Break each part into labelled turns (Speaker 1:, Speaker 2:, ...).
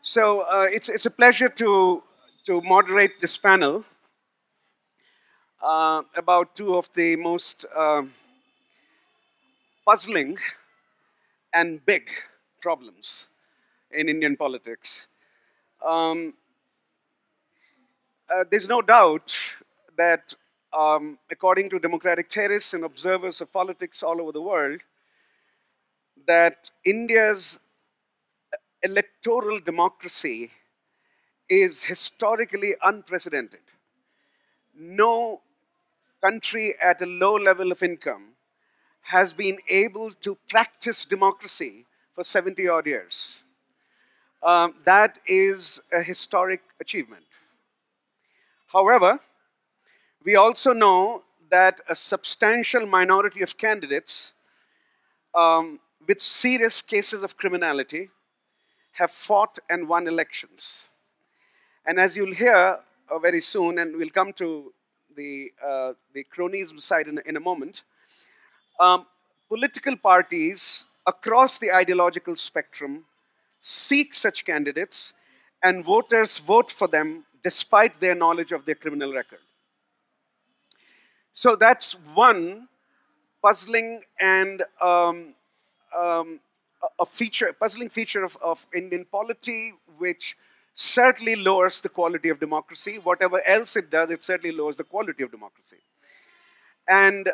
Speaker 1: So it's a pleasure to moderate this panel about two of the most puzzling and big problems in Indian politics. Um, there's no doubt that, according to democratic theorists and observers of politics all over the world, that India's electoral democracy is historically unprecedented. No country at a low level of income has been able to practice democracy for 70 odd years. That is a historic achievement. However, we also know that a substantial minority of candidates with serious cases of criminality have fought and won elections. And as you'll hear very soon, and we'll come to the cronyism side in a moment, political parties across the ideological spectrum seek such candidates, and voters vote for them despite their knowledge of their criminal record. So that's one puzzling and puzzling feature of Indian polity, which certainly lowers the quality of democracy. Whatever else it does, it certainly lowers the quality of democracy. And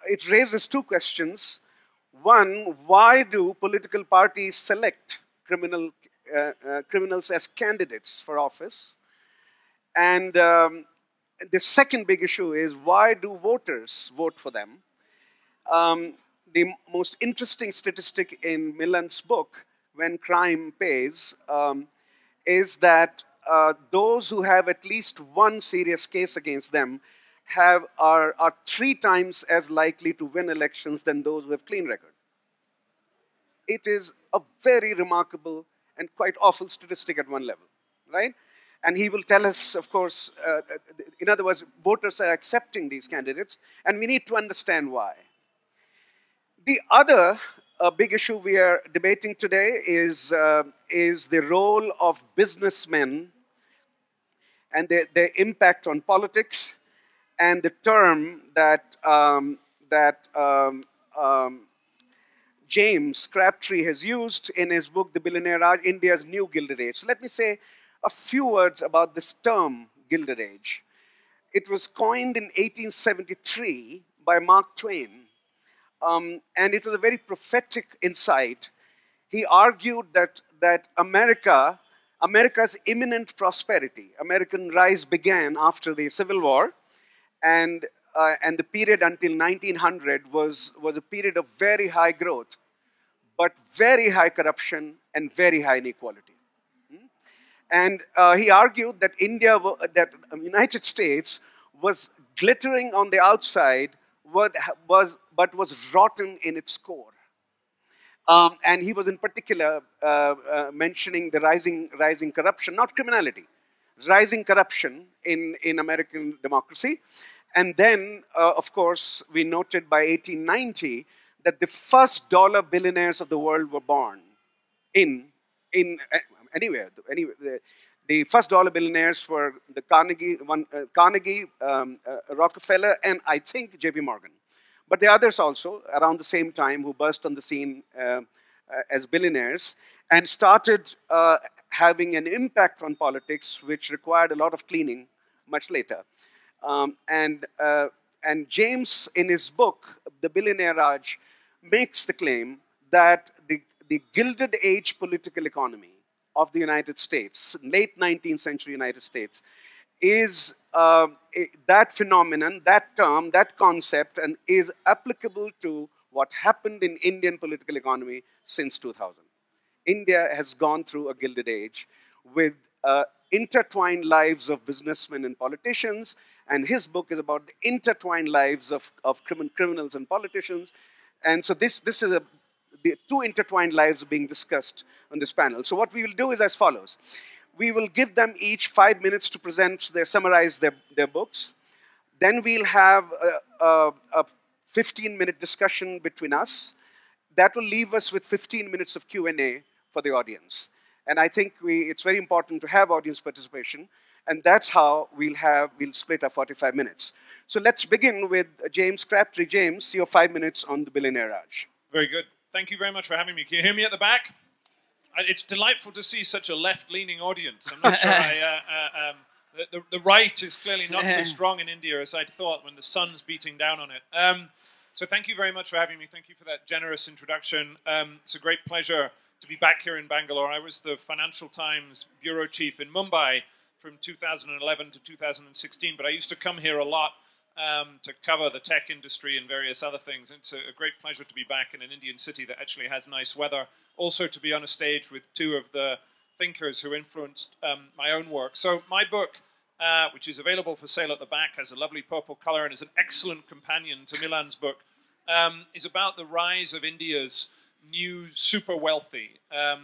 Speaker 1: it raises two questions. One, why do political parties select criminals as candidates for office? And the second big issue is, why do voters vote for them? The most interesting statistic in Milan's book, When Crime Pays, is that those who have at least one serious case against them are 3 times as likely to win elections than those who have clean record. It is a very remarkable and quite awful statistic at one level, right? And he will tell us, of course, in other words, voters are accepting these candidates, and we need to understand why. The other big issue we are debating today is the role of businessmen and their impact on politics, and the term that James Crabtree has used in his book, The Billionaire Raj, India's New Gilded Age. So let me say a few words about this term, Gilded Age. It was coined in 1873 by Mark Twain, and it was a very prophetic insight. He argued that America's imminent prosperity, American rise began after the Civil War, and the period until 1900 was a period of very high growth, but very high corruption and very high inequality. And he argued that that the United States was glittering on the outside, but was rotten in its core. And he was in particular mentioning the rising corruption, not criminality, rising corruption in American democracy. And then, of course, we noted by 1890 that the first dollar billionaires of the world were born anywhere. The first dollar billionaires were the Carnegie, Rockefeller, and I think J.P. Morgan. But the others also, around the same time, who burst on the scene as billionaires and started having an impact on politics, which required a lot of cleaning much later. And James, in his book, The Billionaire Raj, makes the claim that the Gilded Age political economy of the United States, late 19th century United States, is that phenomenon, that term, that concept, and is applicable to what happened in Indian political economy since 2000. India has gone through a Gilded Age with intertwined lives of businessmen and politicians, and his book is about the intertwined lives of criminals and politicians. And so this is the two intertwined lives being discussed on this panel. So what we will do is as follows. We will give them each 5 minutes to summarize their books. Then we'll have a 15-minute discussion between us. That will leave us with 15 minutes of Q&A for the audience. And I think it's very important to have audience participation. And that's how we'll split our 45 minutes. So let's begin with James Crabtree. James, your 5 minutes on the billionaire Raj.
Speaker 2: Very good. Thank you very much for having me. Can you hear me at the back? It's delightful to see such a left-leaning audience. I'm not sure the right is clearly not so strong in India as I'd thought when the sun's beating down on it. So thank you very much for having me. Thank you for that generous introduction. It's a great pleasure to be back here in Bangalore. I was the Financial Times bureau chief in Mumbai from 2011 to 2016, but I used to come here a lot to cover the tech industry and various other things. It's a great pleasure to be back in an Indian city that actually has nice weather. Also to be on a stage with two of the thinkers who influenced my own work. So my book, which is available for sale at the back, has a lovely purple color and is an excellent companion to Milan's book, is about the rise of India's new super wealthy.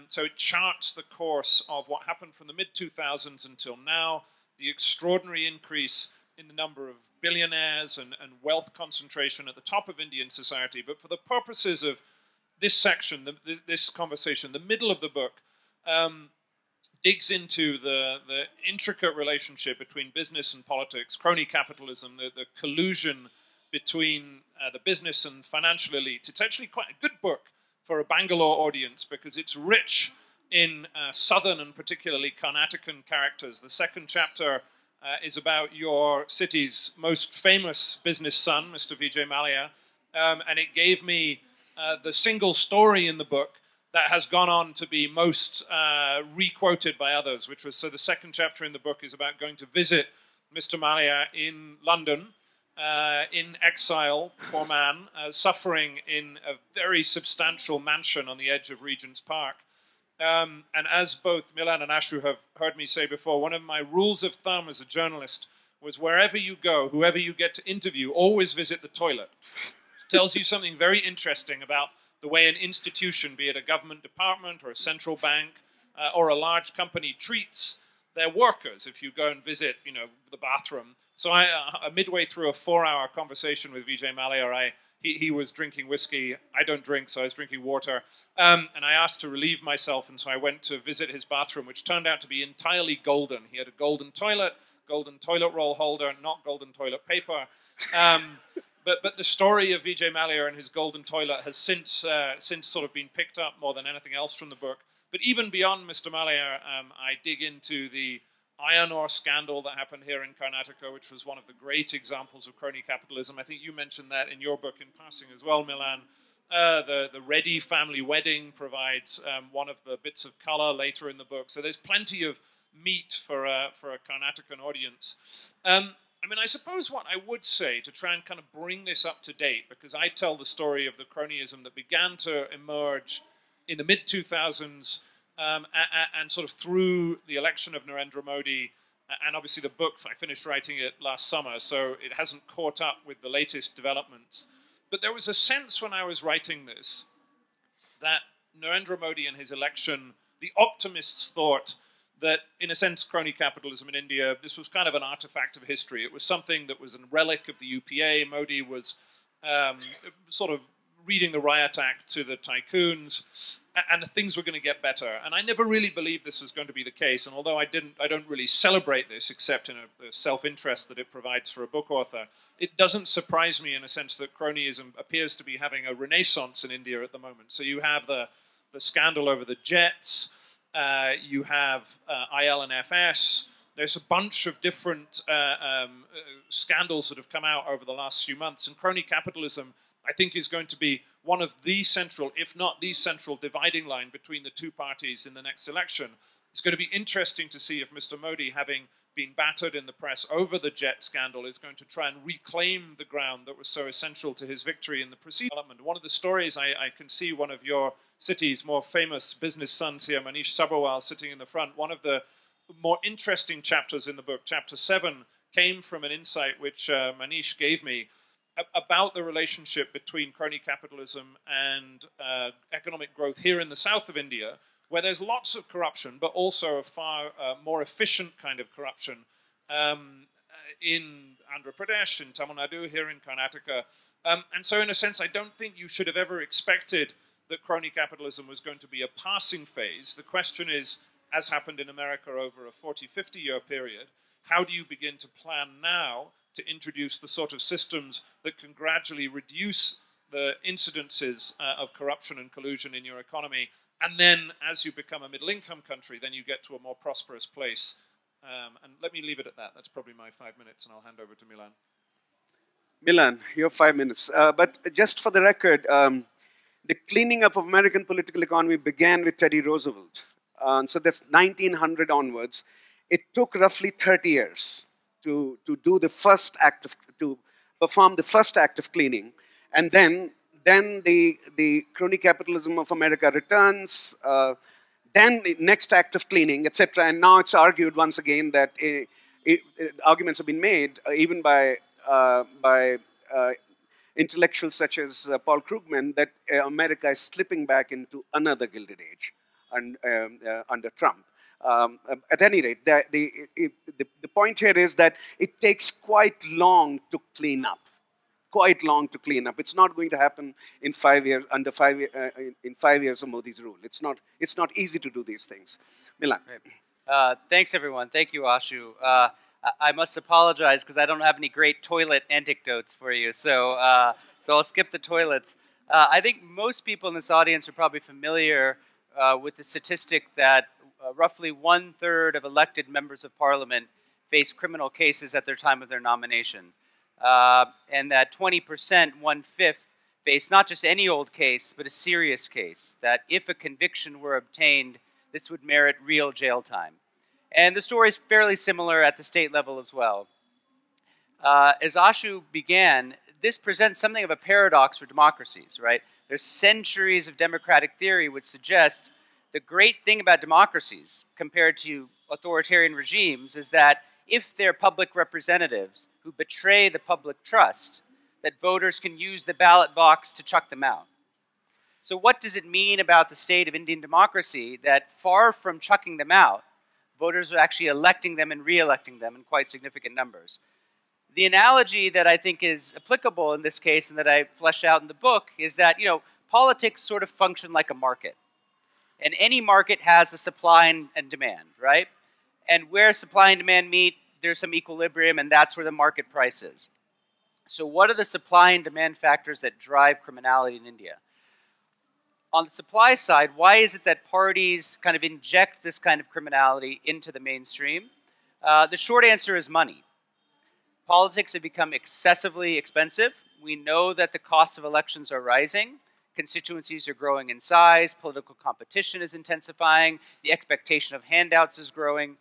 Speaker 2: So it charts the course of what happened from the mid-2000s until now, the extraordinary increase in the number of billionaires and wealth concentration at the top of Indian society. But for the purposes of this section, this conversation, the middle of the book digs into the intricate relationship between business and politics, crony capitalism, the collusion between the business and financial elite. It's actually quite a good book for a Bangalore audience because it's rich in southern and particularly Karnatakan characters. The second chapter is about your city's most famous business son, Mr. Vijay Mallya, and it gave me the single story in the book that has gone on to be most re-quoted by others, which was, so the second chapter in the book is about going to visit Mr. Mallya in London, in exile, poor man, suffering in a very substantial mansion on the edge of Regent's Park. And as both Milan and Ashu have heard me say before, one of my rules of thumb as a journalist was wherever you go, whoever you get to interview, always visit the toilet. Tells you something very interesting about the way an institution, be it a government department or a central bank or a large company, treats their workers if you go and visit, you know, the bathroom. So midway through a 4-hour conversation with Vijay Mallya, he was drinking whiskey. I don't drink, so I was drinking water. And I asked to relieve myself, and so I went to visit his bathroom, which turned out to be entirely golden. He had a golden toilet roll holder, not golden toilet paper. But the story of Vijay Mallya and his golden toilet has since sort of been picked up more than anything else from the book. But even beyond Mr. Mallya, I dig into the iron ore scandal that happened here in Karnataka, which was one of the great examples of crony capitalism. I think you mentioned that in your book in passing as well, Milan. The Reddy family wedding provides one of the bits of color later in the book. So there's plenty of meat for a Karnatakan audience. I mean, I suppose what I would say to try and kind of bring this up to date, because I tell the story of the cronyism that began to emerge in the mid-2000s and sort of through the election of Narendra Modi, and obviously the book, I finished writing it last summer, so it hasn't caught up with the latest developments. But there was a sense when I was writing this that Narendra Modi and his election, the optimists thought that, in a sense, crony capitalism in India, this was kind of an artifact of history. It was something that was a relic of the UPA. Modi was sort of reading the riot act to the tycoons, and things were going to get better. And I never really believed this was going to be the case. And although I don't really celebrate this, except in a self-interest that it provides for a book author, it doesn't surprise me in a sense that cronyism appears to be having a renaissance in India at the moment. So you have the scandal over the jets, you have IL&FS. There's a bunch of different scandals that have come out over the last few months, and crony capitalism, I think, is going to be one of the central, if not the central, dividing line between the two parties in the next election. It's going to be interesting to see if Mr. Modi, having been battered in the press over the jet scandal, is going to try and reclaim the ground that was so essential to his victory in the preceding development. One of the stories, I can see one of your city's more famous business sons here, Manish Sabharwal, sitting in the front. One of the more interesting chapters in the book, chapter 7, came from an insight which Manish gave me about the relationship between crony capitalism and economic growth here in the south of India, where there's lots of corruption, but also a far more efficient kind of corruption in Andhra Pradesh, in Tamil Nadu, here in Karnataka. And so in a sense, I don't think you should have ever expected that crony capitalism was going to be a passing phase. The question is, as happened in America over a 40, 50-year period, how do you begin to plan now to introduce the sort of systems that can gradually reduce the incidences of corruption and collusion in your economy, and then as you become a middle-income country, then you get to a more prosperous place. And let me leave it at that. That's probably my 5 minutes, and I'll hand over to Milan.
Speaker 1: Milan, your 5 minutes. But just for the record, the cleaning up of American political economy began with Teddy Roosevelt. So that's 1900 onwards. It took roughly 30 years to do the first act of, to perform the first act of cleaning. And then the crony capitalism of America returns, then the next act of cleaning, etc. And now it's argued once again that arguments have been made, even by intellectuals such as Paul Krugman, that America is slipping back into another Gilded Age under Trump. At any rate, the point here is that it takes quite long to clean up. Quite long to clean up. It's not going to happen in 5 years, in 5 years of Modi's rule. It's not easy to do these things. Milan.
Speaker 3: Thanks, everyone. Thank you, Ashu. I must apologize because I don't have any great toilet anecdotes for you, so I'll skip the toilets. I think most people in this audience are probably familiar with the statistic that roughly 1/3 of elected members of parliament face criminal cases at their time of their nomination. And that 20%, 1/5, face not just any old case, but a serious case, that if a conviction were obtained, this would merit real jail time. And the story is fairly similar at the state level as well. As Ashu began, this presents something of a paradox for democracies, right? There's centuries of democratic theory which suggest the great thing about democracies compared to authoritarian regimes is that if they're public representatives who betray the public trust, that voters can use the ballot box to chuck them out. So what does it mean about the state of Indian democracy that far from chucking them out, voters are actually electing them and re-electing them in quite significant numbers? The analogy that I think is applicable in this case and that I flesh out in the book is that, politics sort of function like a market. And any market has a supply and demand, right? And where supply and demand meet, there's some equilibrium, and that's where the market price is. So what are the supply and demand factors that drive criminality in India? On the supply side, why is it that parties kind of inject this kind of criminality into the mainstream? The short answer is money. Politics have become excessively expensive. We know that the costs of elections are rising. Constituencies are growing in size. Political competition is intensifying. The expectation of handouts is growing.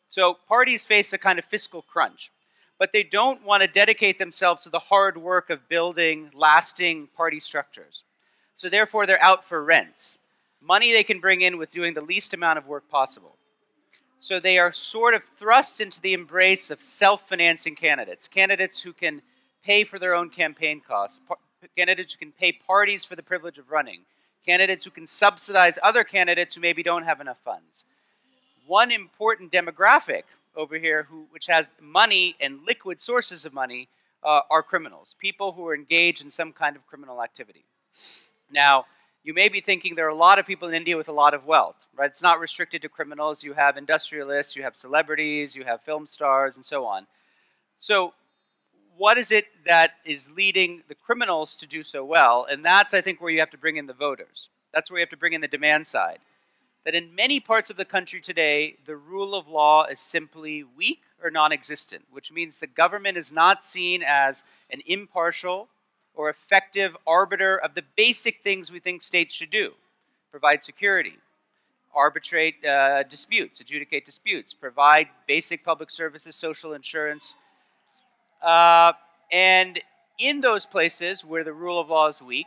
Speaker 3: So parties face a kind of fiscal crunch. But they don't want to dedicate themselves to the hard work of building lasting party structures. So therefore, they're out for rents. Money they can bring in with doing the least amount of work possible. So they are sort of thrust into the embrace of self-financing candidates. Candidates who can pay for their own campaign costs. Candidates who can pay parties for the privilege of running. Candidates who can subsidize other candidates who maybe don't have enough funds. One important demographic over here which has money and liquid sources of money are criminals. People who are engaged in some kind of criminal activity. Now, you may be thinking there are a lot of people in India with a lot of wealth, right? It's not restricted to criminals. You have industrialists, you have celebrities, you have film stars, and so on. So what is it that is leading the criminals to do so well? And that's, I think, where you have to bring in the voters. That's where you have to bring in the demand side. That in many parts of the country today, the rule of law is simply weak or non-existent, which means the government is not seen as an impartial or effective arbiter of the basic things we think states should do. Provide security, arbitrate disputes, adjudicate disputes, provide basic public services, social insurance. And in those places where the rule of law is weak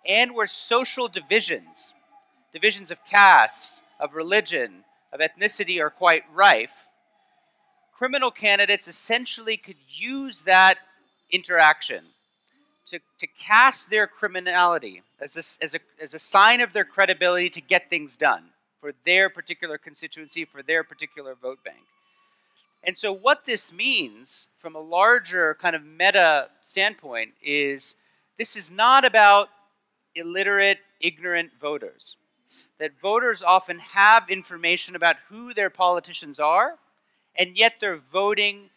Speaker 3: and where social divisions of caste, of religion, of ethnicity are quite rife, criminal candidates essentially could use that interaction to cast their criminality as a sign of their credibility to get things done for their particular constituency, for their particular vote bank. And so what this means from a larger kind of meta standpoint is this is not about illiterate, ignorant voters. That voters often have information about who their politicians are, and yet they're voting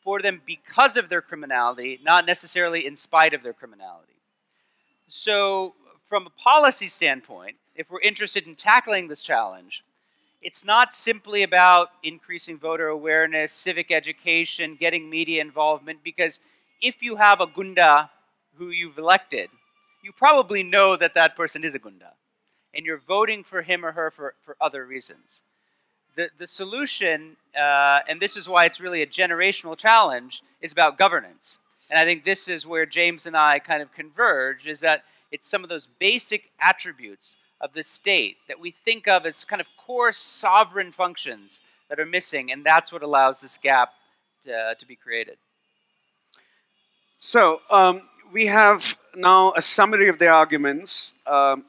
Speaker 3: for them because of their criminality, not necessarily in spite of their criminality. So, from a policy standpoint, if we're interested in tackling this challenge, it's not simply about increasing voter awareness, civic education, getting media involvement, because if you have a gunda who you've elected, you probably know that that person is a gunda, and you're voting for him or her for other reasons. The solution, and this is why it's really a generational challenge, is about governance. And I think this is where James and I kind of converge, is that it's some of those basic attributes of the state that we think of as kind of core sovereign functions that are missing, and that's what allows this gap to be created.
Speaker 1: So we have now a summary of the arguments. To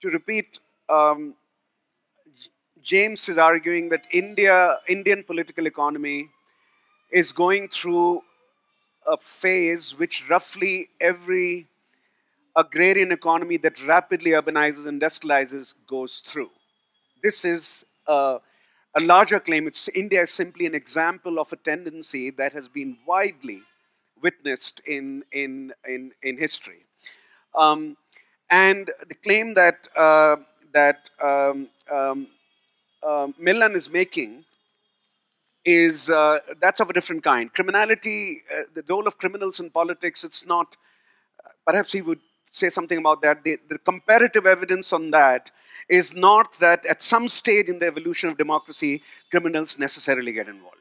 Speaker 1: repeat, James is arguing that Indian political economy is going through a phase which roughly every agrarian economy that rapidly urbanizes and industrializes goes through. This is a larger claim. India is simply an example of a tendency that has been widely witnessed in history. And the claim that Milan is making is that's of a different kind. Criminality, the role of criminals in politics, it's not, perhaps he would say something about that. The comparative evidence on that is not that at some stage in the evolution of democracy, criminals necessarily get involved,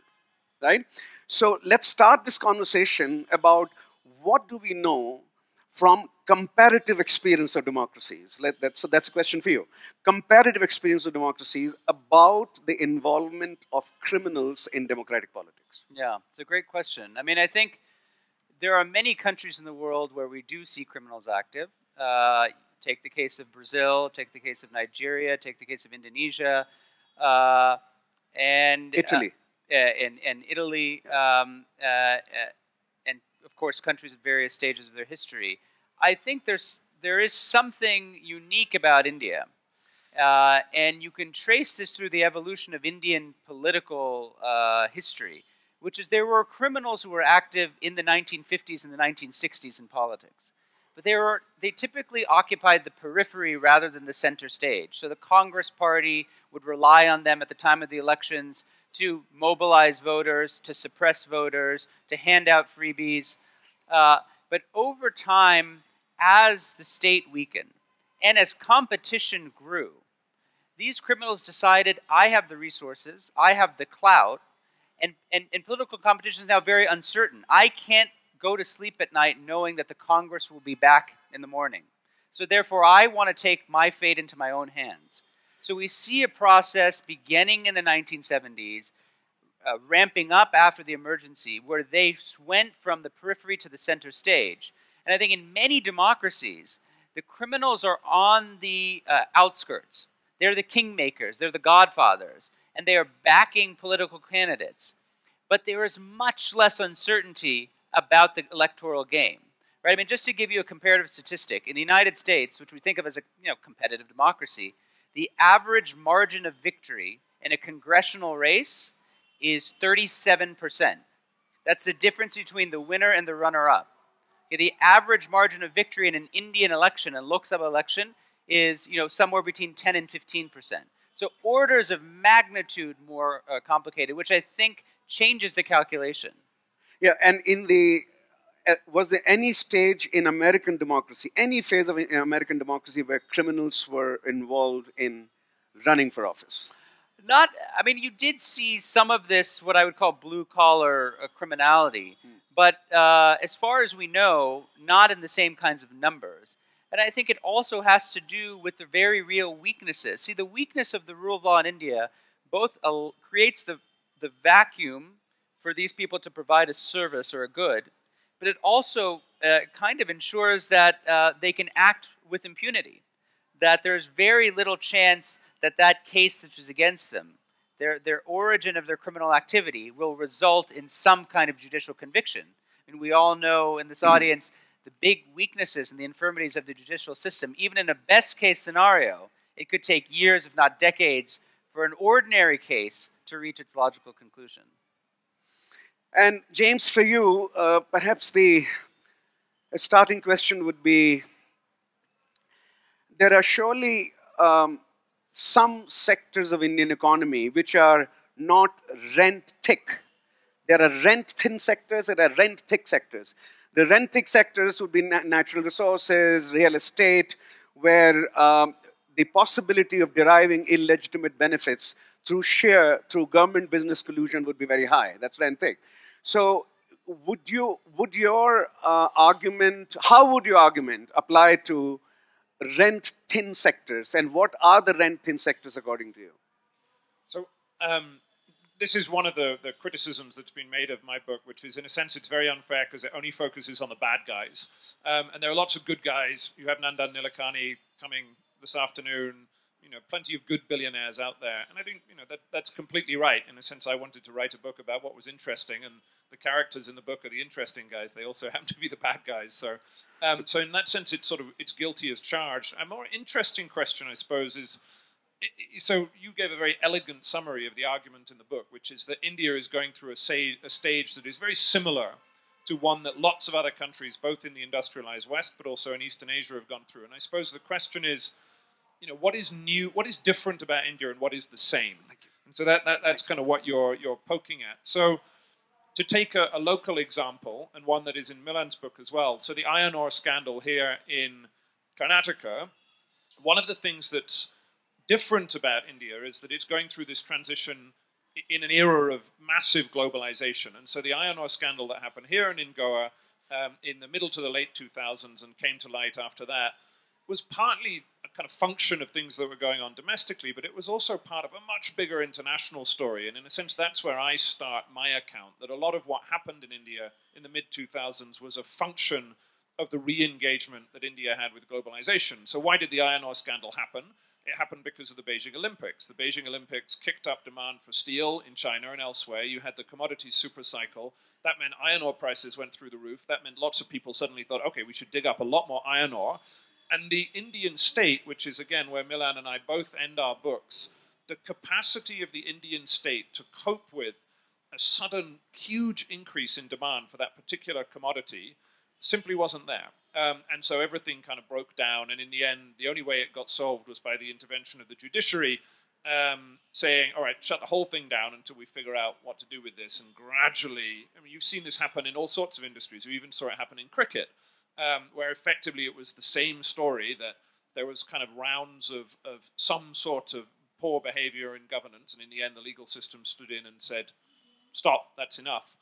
Speaker 1: right? So let's start this conversation about what do we know from comparative experience of democracies. So that's a question for you. Comparative experience of democracies about the involvement of criminals in democratic politics.
Speaker 3: Yeah, it's a great question. I mean, I think there are many countries in the world where we do see criminals active. Take the case of Brazil, take the case of Nigeria, take the case of Indonesia, and
Speaker 1: Italy.
Speaker 3: And Italy, and of course countries at various stages of their history. I think there is something unique about India, and you can trace this through the evolution of Indian political history, which is there were criminals who were active in the 1950s and the 1960s in politics. But they typically occupied the periphery rather than the center stage. So the Congress Party would rely on them at the time of the elections to mobilize voters, to suppress voters, to hand out freebies. But over time, as the state weakened and as competition grew, these criminals decided, I have the resources, I have the clout, and political competition is now very uncertain. I can't go to sleep at night knowing that the Congress will be back in the morning. So therefore, I want to take my fate into my own hands. So we see a process beginning in the 1970s, ramping up after the emergency, where they went from the periphery to the center stage. And I think in many democracies, the criminals are on the outskirts. They're the kingmakers, they're the godfathers, and they are backing political candidates. But there is much less uncertainty about the electoral game, right? I mean, just to give you a comparative statistic, in the United States, which we think of as a competitive democracy, the average margin of victory in a congressional race is 37%. That's the difference between the winner and the runner-up. Okay, the average margin of victory in an Indian election, a Lok Sabha election, is somewhere between 10 and 15%. So orders of magnitude more complicated, which I think changes the calculation.
Speaker 1: Yeah, and was there any stage in American democracy, any phase of American democracy where criminals were involved in running for office?
Speaker 3: I mean, you did see some of this, what I would call blue-collar criminality, but as far as we know, not in the same kinds of numbers. And I think it also has to do with the very real weaknesses. See, the weakness of the rule of law in India both creates the vacuum for these people to provide a service or a good, but it also kind of ensures that they can act with impunity, that there's very little chance that that case which is against them, their origin of their criminal activity, will result in some kind of judicial conviction. I mean, we all know in this audience the big weaknesses and the infirmities of the judicial system, even in a best-case scenario, it could take years, if not decades, for an ordinary case to reach its logical conclusion.
Speaker 1: And James, for you, perhaps a starting question would be, there are surely some sectors of Indian economy which are not rent-thick. There are rent-thin sectors, there are rent-thick sectors. The rent-thick sectors would be natural resources, real estate, where the possibility of deriving illegitimate benefits through government business collusion would be very high. That's rent-thick. So would your argument, how would your argument apply to rent-thin sectors, and what are the rent-thin sectors according to you?
Speaker 2: So this is one of the criticisms that's been made of my book, which is, in a sense, it's very unfair because it only focuses on the bad guys. And there are lots of good guys. You have Nandan Nilekani coming this afternoon, plenty of good billionaires out there. And I think, that's completely right. In a sense, I wanted to write a book about what was interesting, and the characters in the book are the interesting guys. They also happen to be the bad guys. So in that sense, it's guilty as charged. A more interesting question, I suppose, is, so you gave a very elegant summary of the argument in the book, which is that India is going through a stage that is very similar to one that lots of other countries, both in the industrialized West, but also in Eastern Asia, have gone through. And I suppose the question is, what is new, what is different about India, and what is the same? And so that's kind of what you're poking at. So to take a local example, and one that is in Milan's book as well, so the iron ore scandal here in Karnataka, one of the things that's different about India is that it's going through this transition in an era of massive globalization. And so the iron ore scandal that happened here and in Goa in the middle to the late 2000s and came to light after that was partly a kind of function of things that were going on domestically, but it was also part of a much bigger international story. And in a sense, that's where I start my account, that a lot of what happened in India in the mid-2000s was a function of the re-engagement that India had with globalization. So why did the iron ore scandal happen? It happened because of the Beijing Olympics. The Beijing Olympics kicked up demand for steel in China and elsewhere. You had the commodity super cycle. That meant iron ore prices went through the roof. That meant lots of people suddenly thought, okay, we should dig up a lot more iron ore. And the Indian state, which is, again, where Milan and I both end our books, the capacity of the Indian state to cope with a sudden huge increase in demand for that particular commodity simply wasn't there. And so everything kind of broke down. And in the end, the only way it got solved was by the intervention of the judiciary saying, all right, shut the whole thing down until we figure out what to do with this. And gradually, I mean, you've seen this happen in all sorts of industries. You even saw it happen in cricket, where effectively it was the same story, that there was kind of rounds of some sort of poor behavior in governance. And in the end, the legal system stood in and said, stop, that's enough.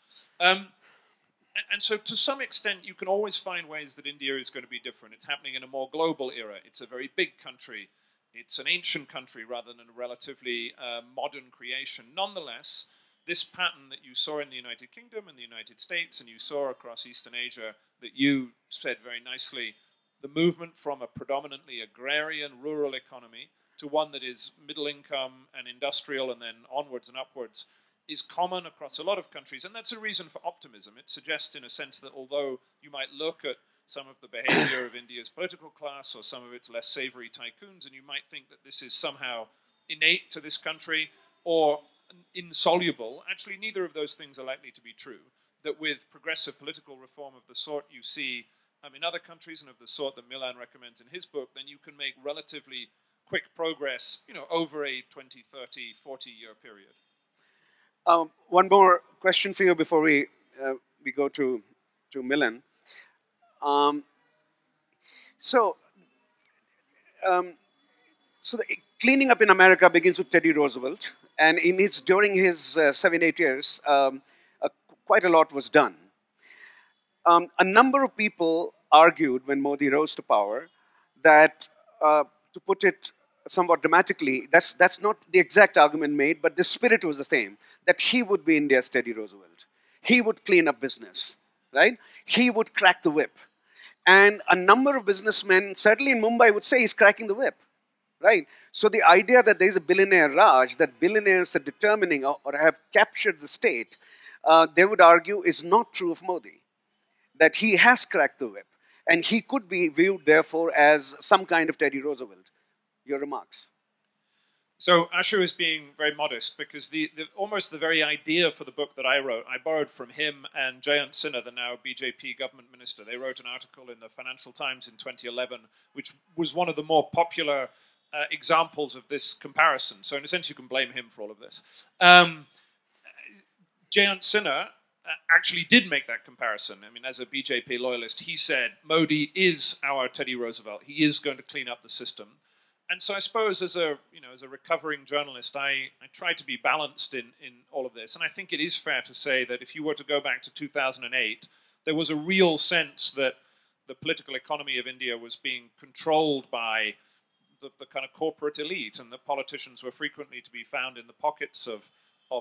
Speaker 2: And so to some extent, you can always find ways that India is going to be different. It's happening in a more global era. It's a very big country. It's an ancient country rather than a relatively modern creation. Nonetheless, this pattern that you saw in the United Kingdom and the United States, and you saw across Eastern Asia, that you said very nicely, the movement from a predominantly agrarian rural economy to one that is middle income and industrial and then onwards and upwards, is common across a lot of countries, and that's a reason for optimism. It suggests, in a sense, that although you might look at some of the behavior of India's political class or some of its less savory tycoons, and you might think that this is somehow innate to this country or insoluble, actually neither of those things are likely to be true. That with progressive political reform of the sort you see in other countries and of the sort that Milan recommends in his book, then you can make relatively quick progress, over a 20, 30, 40-year period.
Speaker 1: One more question for you before we go to Milan. So the cleaning up in America begins with Teddy Roosevelt, and during his 7-8 years, quite a lot was done. A number of people argued when Modi rose to power that, to put it somewhat dramatically, that's not the exact argument made, but the spirit was the same, that he would be India's Teddy Roosevelt. He would clean up business, right? He would crack the whip. And a number of businessmen, certainly in Mumbai, would say he's cracking the whip, right? So the idea that there's a billionaire Raj, that billionaires are determining or have captured the state, they would argue is not true of Modi, that he has cracked the whip. And he could be viewed, therefore, as some kind of Teddy Roosevelt. Your remarks?
Speaker 2: So Ashu is being very modest because almost the very idea for the book that I wrote, I borrowed from him and Jayant Sinha, the now BJP government minister. They wrote an article in the Financial Times in 2011, which was one of the more popular examples of this comparison. So in a sense, you can blame him for all of this. Jayant Sinha actually did make that comparison. I mean, as a BJP loyalist, he said, Modi is our Teddy Roosevelt. He is going to clean up the system. And so I suppose as a recovering journalist, I try to be balanced in all of this. And I think it is fair to say that if you were to go back to 2008, there was a real sense that the political economy of India was being controlled by the kind of corporate elite, and that politicians were frequently to be found in the pockets of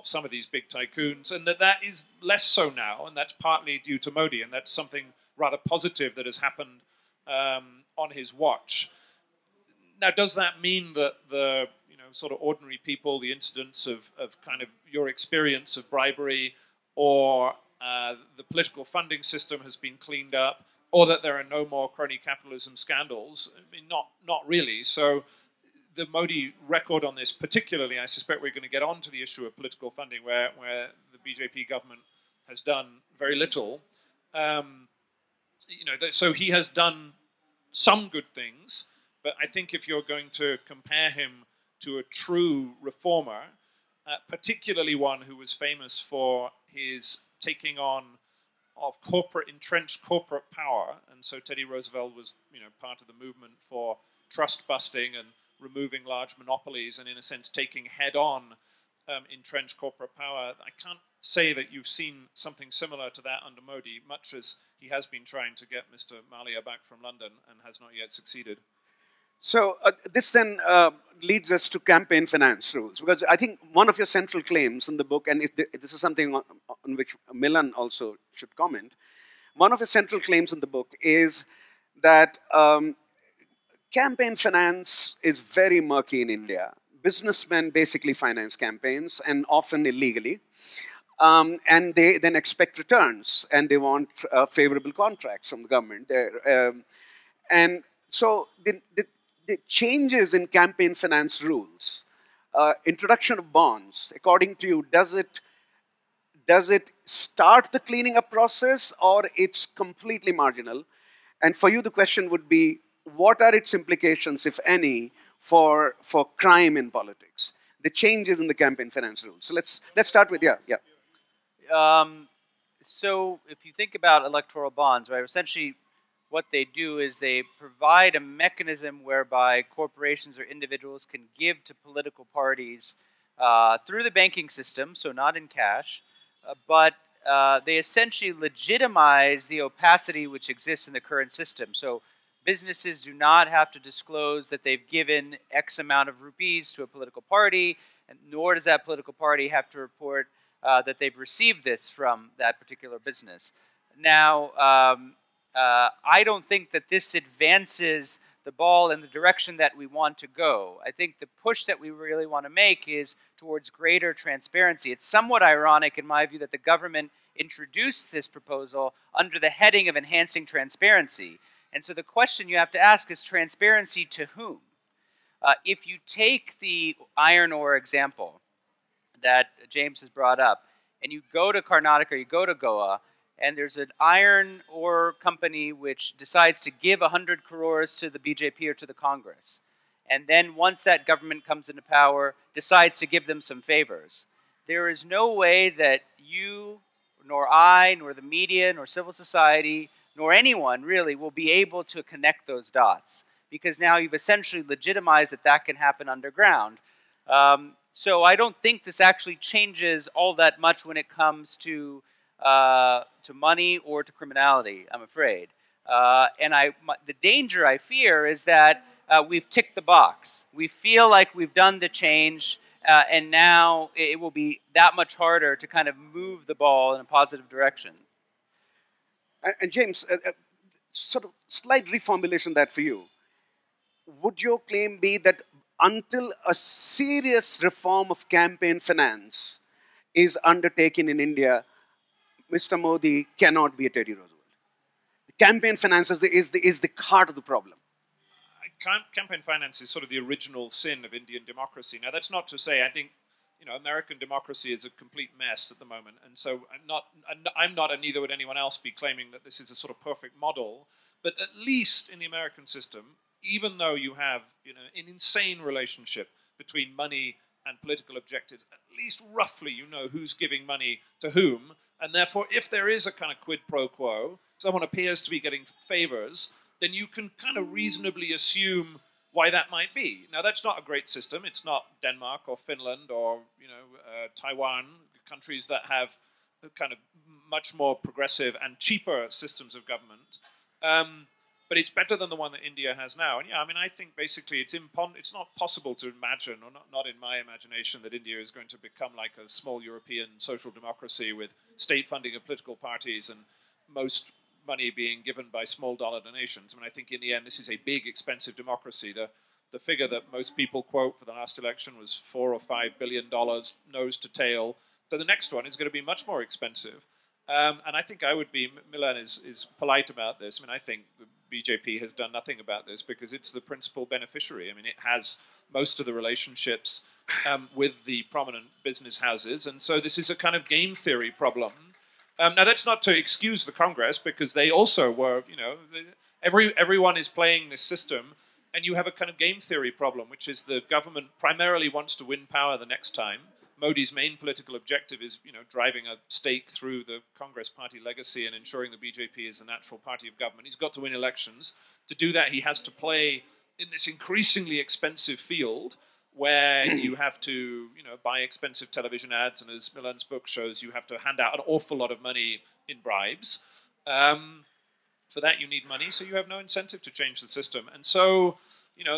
Speaker 2: some of these big tycoons, and that is less so now, and that's partly due to Modi, and that's something rather positive that has happened on his watch. Now, does that mean that the sort of ordinary people, the incidents of kind of your experience of bribery, or the political funding system has been cleaned up, or that there are no more crony capitalism scandals? I mean, not really. So the Modi record on this, particularly, I suspect we're going to get on to the issue of political funding, where the BJP government has done very little. So he has done some good things, but I think if you're going to compare him to a true reformer, particularly one who was famous for his taking on of entrenched corporate power, and so Teddy Roosevelt was part of the movement for trust busting and removing large monopolies, and in a sense taking head-on entrenched corporate power. I can't say that you've seen something similar to that under Modi, much as he has been trying to get Mr. Malia back from London and has not yet succeeded.
Speaker 1: So this then leads us to campaign finance rules, because I think one of your central claims in the book, and this is something on which Milan also should comment, one of your central claims in the book is that campaign finance is very murky in India. Businessmen basically finance campaigns, and often illegally, and they then expect returns, and they want favorable contracts from the government. And so the changes in campaign finance rules, introduction of bonds, according to you, does it start the cleaning up process, or it's completely marginal? And for you, the question would be, what are its implications, if any, for crime in politics? The changes in the campaign finance rules. So let's start with, yeah.
Speaker 3: So if you think about electoral bonds, right, essentially what they do is they provide a mechanism whereby corporations or individuals can give to political parties through the banking system, so not in cash, but they essentially legitimize the opacity which exists in the current system. So businesses do not have to disclose that they've given X amount of rupees to a political party, and nor does that political party have to report that they've received this from that particular business. Now, I don't think that this advances the ball in the direction that we want to go. I think the push that we really want to make is towards greater transparency. It's somewhat ironic, in my view, that the government introduced this proposal under the heading of enhancing transparency. And so the question you have to ask is transparency to whom? If you take the iron ore example that James has brought up, and you go to Karnataka, or you go to Goa, and there's an iron ore company which decides to give 100 crores to the BJP or to the Congress, and then once that government comes into power, decides to give them some favors. There is no way that you, nor I, nor the media, nor civil society, nor anyone really will be able to connect those dots, because now you've essentially legitimized that that can happen underground. So I don't think this actually changes all that much when it comes to money or to criminality, I'm afraid. And the danger I fear is that we've ticked the box. We feel like we've done the change, and now it will be that much harder to kind of move the ball in a positive direction.
Speaker 1: And James, sort of slight reformulation that for you. Would your claim be that until a serious reform of campaign finance is undertaken in India, Mr. Modi cannot be a Teddy Roosevelt? Campaign finance is the heart of the problem.
Speaker 2: Campaign finance is sort of the original sin of Indian democracy. Now, that's not to say I think, American democracy is a complete mess at the moment, and so I'm not, and neither would anyone else be claiming that this is a sort of perfect model. But at least in the American system, even though you have an insane relationship between money and political objectives, at least roughly you know who's giving money to whom, and therefore if there is a kind of quid pro quo, someone appears to be getting favors, then you can kind of reasonably assume why that might be. Now, that's not a great system. It's not Denmark or Finland or Taiwan, countries that have kind of much more progressive and cheaper systems of government. But it's better than the one that India has now. And yeah, I mean, I think basically it's not possible to imagine, or not in my imagination, that India is going to become like a small European social democracy with state funding of political parties and most money being given by small dollar donations. I mean, I think in the end, this is a big, expensive democracy. The figure that most people quote for the last election was $4 or $5 billion, nose to tail. So the next one is going to be much more expensive. And I think Milan is polite about this. I mean, I think the BJP has done nothing about this because it's the principal beneficiary. I mean, it has most of the relationships with the prominent business houses. And so this is a kind of game theory problem. Now, that's not to excuse the Congress, because they also were, everyone is playing this system, and you have a kind of game theory problem, which is the government primarily wants to win power the next time. Modi's main political objective is, driving a stake through the Congress party legacy and ensuring the BJP is the natural party of government. He's got to win elections. To do that, he has to play in this increasingly expensive field where you have to, buy expensive television ads, and as Milan's book shows, you have to hand out an awful lot of money in bribes. For that, you need money, so you have no incentive to change the system. And so,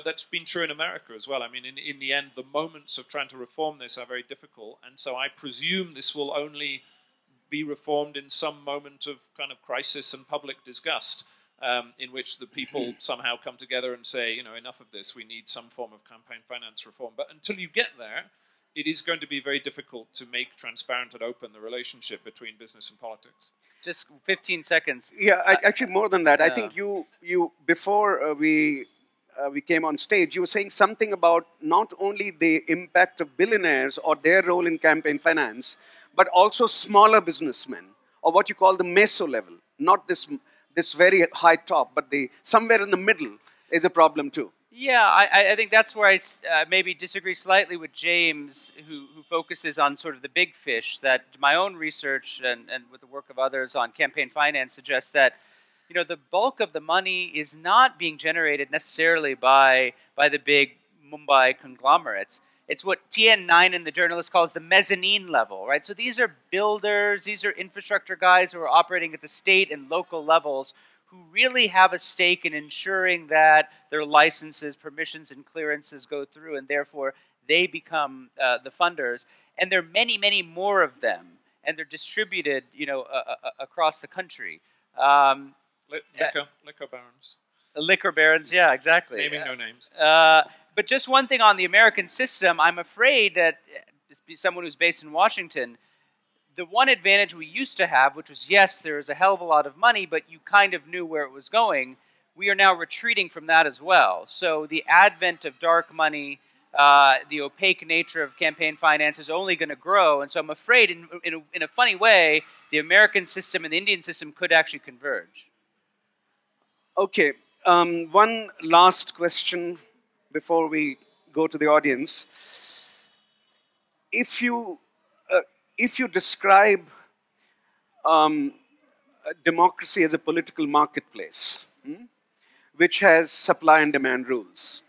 Speaker 2: that's been true in America as well. I mean, in the end, the moments of trying to reform this are very difficult, and so I presume this will only be reformed in some moment of kind of crisis and public disgust. In which the people somehow come together and say, enough of this, we need some form of campaign finance reform. But until you get there, it is going to be very difficult to make transparent and open the relationship between business and politics.
Speaker 3: Just 15 seconds.
Speaker 1: Yeah, actually more than that. I think you before we came on stage, you were saying something about not only the impact of billionaires or their role in campaign finance, but also smaller businessmen, or what you call the meso level, not this very high top, but somewhere in the middle is a problem too.
Speaker 3: Yeah, I think that's where I maybe disagree slightly with James, who focuses on sort of the big fish. That my own research and with the work of others on campaign finance suggests that the bulk of the money is not being generated necessarily by the big Mumbai conglomerates. It's what TN9 and the journalist calls the mezzanine level, right? So these are builders, these are infrastructure guys who are operating at the state and local levels who really have a stake in ensuring that their licenses, permissions, and clearances go through, and therefore they become the funders. And there are many, many more of them, and they're distributed, across the country.
Speaker 2: Liquor barons.
Speaker 3: Liquor barons, yeah, exactly.
Speaker 2: Naming no names.
Speaker 3: But just one thing on the American system, I'm afraid that, as someone who's based in Washington, the one advantage we used to have, which was, yes, there was a hell of a lot of money, but you kind of knew where it was going, we are now retreating from that as well. So the advent of dark money, the opaque nature of campaign finance is only going to grow. And so I'm afraid, in a funny way, the American system and the Indian system could actually converge.
Speaker 1: Okay, one last question before we go to the audience. If you describe democracy as a political marketplace, which has supply and demand rules,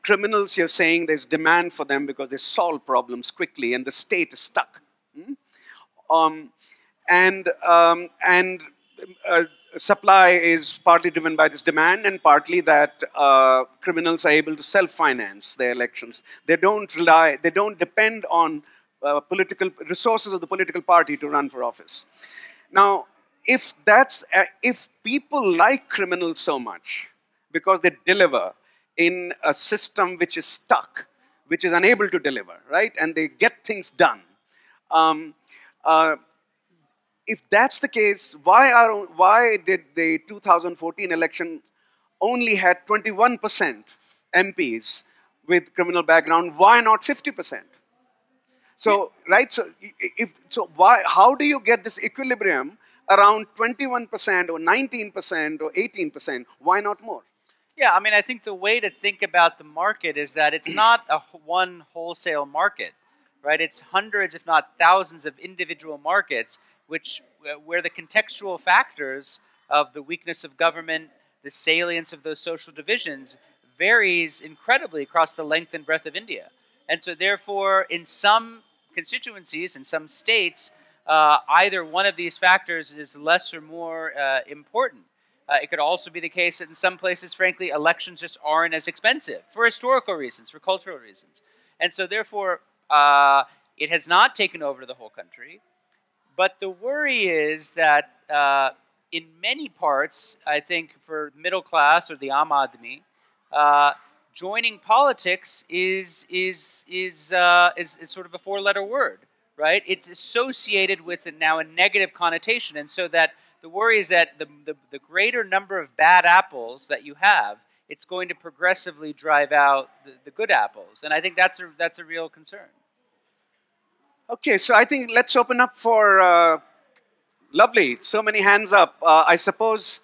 Speaker 1: criminals, you're saying there's demand for them because they solve problems quickly and the state is stuck. Supply is partly driven by this demand, and partly that criminals are able to self-finance their elections. They don't depend on political resources of the political party to run for office. Now, if people like criminals so much because they deliver in a system which is stuck, which is unable to deliver, right, and they get things done, if that's the case, why did the 2014 election only had 21% MPs with criminal background? Why not 50%? So, right, so how do you get this equilibrium around 21% or 19% or 18%? Why not more?
Speaker 3: Yeah, I mean, I think the way to think about the market is that it's not one wholesale market, right? It's hundreds, if not thousands, of individual markets, where the contextual factors of the weakness of government, the salience of those social divisions, varies incredibly across the length and breadth of India. And so therefore, in some constituencies, in some states, either one of these factors is less or more important. It could also be the case that in some places, frankly, elections just aren't as expensive for historical reasons, for cultural reasons. And so therefore, it has not taken over the whole country. But the worry is that in many parts, I think for middle class or the Aam Aadmi, joining politics is sort of a four-letter word, right? It's associated with now a negative connotation, and so that the worry is that the greater number of bad apples that you have, it's going to progressively drive out the good apples, and I think that's a real concern.
Speaker 1: Okay, so I think let's open up for lovely. So many hands up. I suppose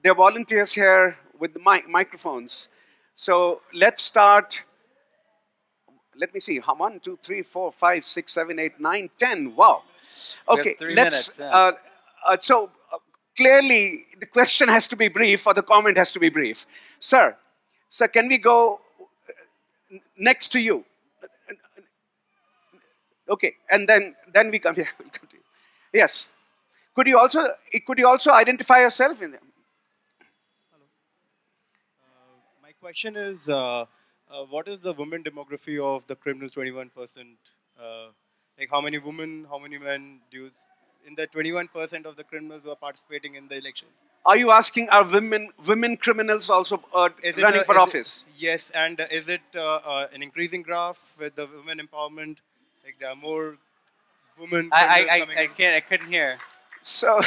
Speaker 1: there are volunteers here with the microphones. So let's start. Let me see. 1, 2, 3, 4, 5, 6, 7, 8, 9, 10. Wow. Okay, let's. So clearly, the question has to be brief, or the comment has to be brief. Sir, can we go next to you? Okay, and then we come here. We'll come to you. Yes. Could you also identify yourself in them?
Speaker 4: Hello. My question is, what is the women demography of the criminals 21%? Like how many women, how many men do you, in the 21% of the criminals who are participating in the elections?
Speaker 1: Are you asking, are women criminals also running for office?
Speaker 4: Yes, and is it an increasing graph with the women empowerment? Like there are more women coming in?
Speaker 3: I couldn't hear.
Speaker 1: So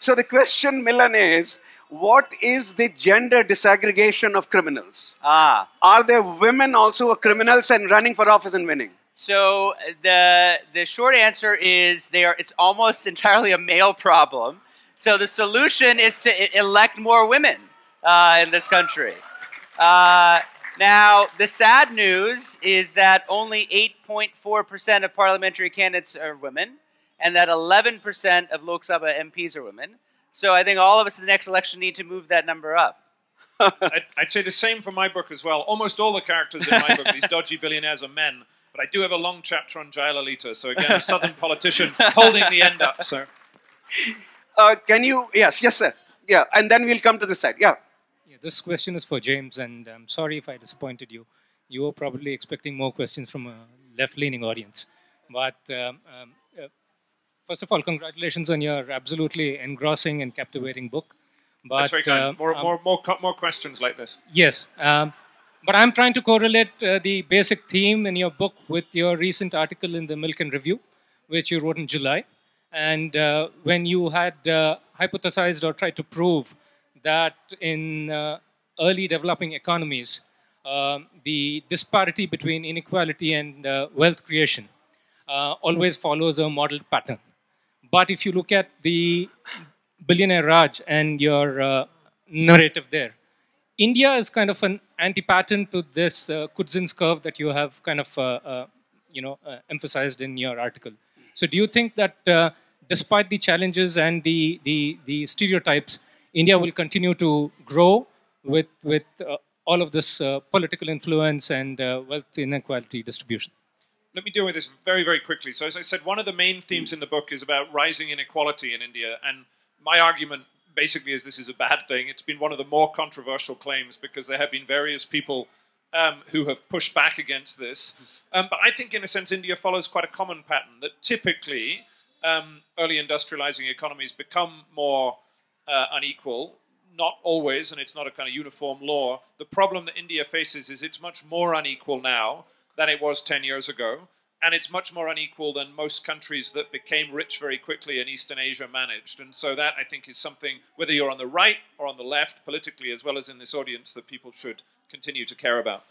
Speaker 1: the question, Milan, is what is the gender disaggregation of criminals? Are there women also criminals and running for office and winning?
Speaker 3: So the short answer is it's almost entirely a male problem. So the solution is to elect more women in this country. Now, the sad news is that only 8.4% of parliamentary candidates are women, and that 11% of Lok Sabha MPs are women. So I think all of us in the next election need to move that number up.
Speaker 2: I'd say the same for my book as well. Almost all the characters in my book, these dodgy billionaires, are men. But I do have a long chapter on Jayalalitha. So again, a southern politician holding the end up, sir.
Speaker 1: Can you? Yes, sir. Yeah, and then we'll come to this side. Yeah.
Speaker 5: This question is for James, and I'm sorry if I disappointed you. You were probably expecting more questions from a left-leaning audience. But first of all, congratulations on your absolutely engrossing and captivating book. But,
Speaker 2: that's very kind. More questions like this.
Speaker 5: Yes. But I'm trying to correlate the basic theme in your book with your recent article in the Milk and Review, which you wrote in July. And when you had hypothesized or tried to prove that in early developing economies, the disparity between inequality and wealth creation always follows a modeled pattern. But if you look at the billionaire Raj and your narrative there, India is kind of an anti-pattern to this Kudzin's curve that you have kind of emphasized in your article. So do you think that despite the challenges and the stereotypes, India will continue to grow with all of this political influence and wealth inequality distribution?
Speaker 2: Let me deal with this very, very quickly. So as I said, one of the main themes in the book is about rising inequality in India. And my argument basically is this is a bad thing. It's been one of the more controversial claims because there have been various people who have pushed back against this. But I think in a sense India follows quite a common pattern that typically early industrializing economies become more unequal. Not always, and it's not a kind of uniform law. The problem that India faces is it's much more unequal now than it was 10 years ago. and it's much more unequal than most countries that became rich very quickly in Eastern Asia managed. And so that, I think, is something, whether you're on the right or on the left, politically, as well as in this audience, that people should continue to care about.